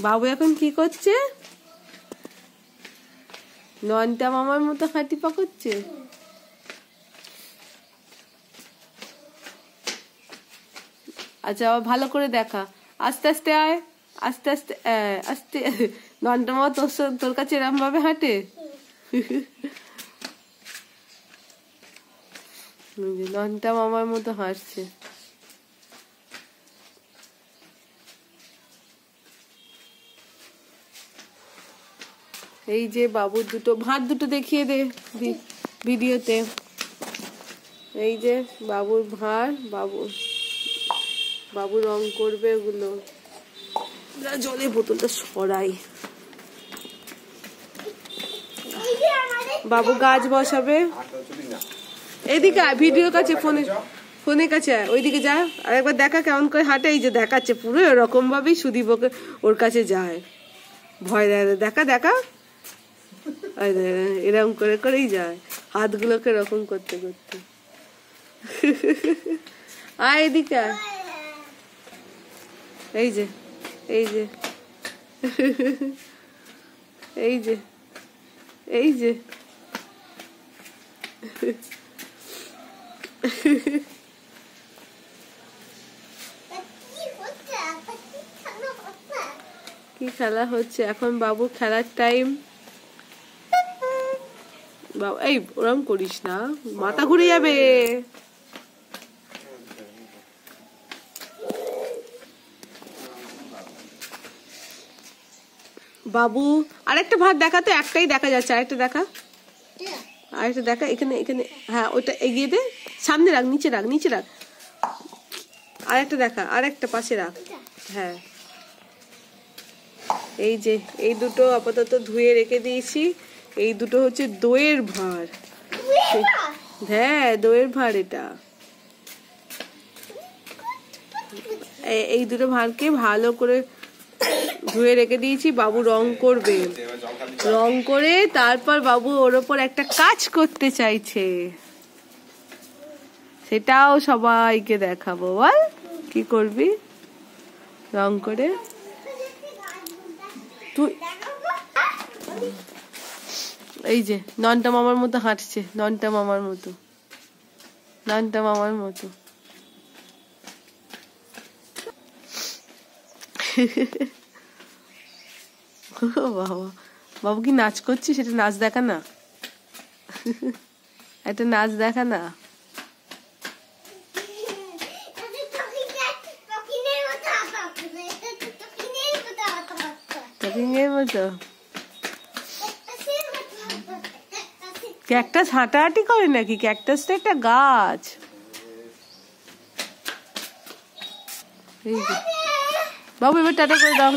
বাবু এখন কি করছে? নয়নটা মামার মতো হাঁটি পা করছে। আচ্ছা ভালো করে দেখা, আস্তে আস্তে আয়, আস্তে আস্তে আস্তে। নয়নটা মামা তোর কাছে এরম ভাবে হাঁটে? নয়নটা মামার মতো হাঁটছে। এই যে বাবুর দুটো ভাত দুটো দেখিয়ে দে ভিডিওতে। এই যে বাবুর ভার, বাবু রং করবে ওগুলো। জলের বোতলটা সরাই। বাবু গাছ বসাবে। এইদিকে ভিডিওর কাছে, ফোনের কাছে ওইদিকে যা, আর একবার দেখা কেমন করে হাঁটে। এই যে দেখাচ্ছে পুরো এরকম ভাবেই সুদীপ ওর কাছে যায়, ভয় দেয়। দেখা দেখা এরকম করে করেই যায়, হাতগুলোকে এরকম করতে করতে। আয় এদিকে, এই যে এই যে এই যে এই যে কি খেলা হচ্ছে এখন? বাবু খেলার টাইম। এই ওরম করিস না, মাথা ঘুরে যাবে। বাবু আরেকটা ভাত দেখা তো, একটাই দেখা যাচ্ছে, আরেকটা দেখা, আরেকটা দেখা। এখানে এখানে, হ্যাঁ ওটা এগিয়ে দে, সামনে রাখ, নিচে রাখ, নিচে রাখ। আরেকটা দেখা, আরেকটা পাশে রাখ। হ্যাঁ এই যে এই দুটো আপাতত ধুয়ে রেখে দিয়েছি। এই দুটো হচ্ছে দইয়ের ভাঁড়। হ্যাঁ দইয়ের ভাঁড় এটা। এই দুটো ভাঁড়কে ভালো করে ধুয়ে রেখে দিয়েছি। বাবু রং করবে, রং করে তারপর বাবু ওর ওপর একটা কাজ করতে চাইছে, সেটাও সবাইকে দেখাবো। বল কি করবি রং করে তুই? এই যে নয়নটা মামার মতো হাঁটছে, নয়নটা মামার মতো, নয়নটা মামার মতো। বাবা, বাবু কি নাচ করছিস? সেটা নাচ দেখা না, একটা নাচ দেখা না। ক্যাকটাস হাঁটাহাঁটি করে নাকি? ক্যাকটাস তো একটা গাছ। বাবু এবার টাটা করে দাও।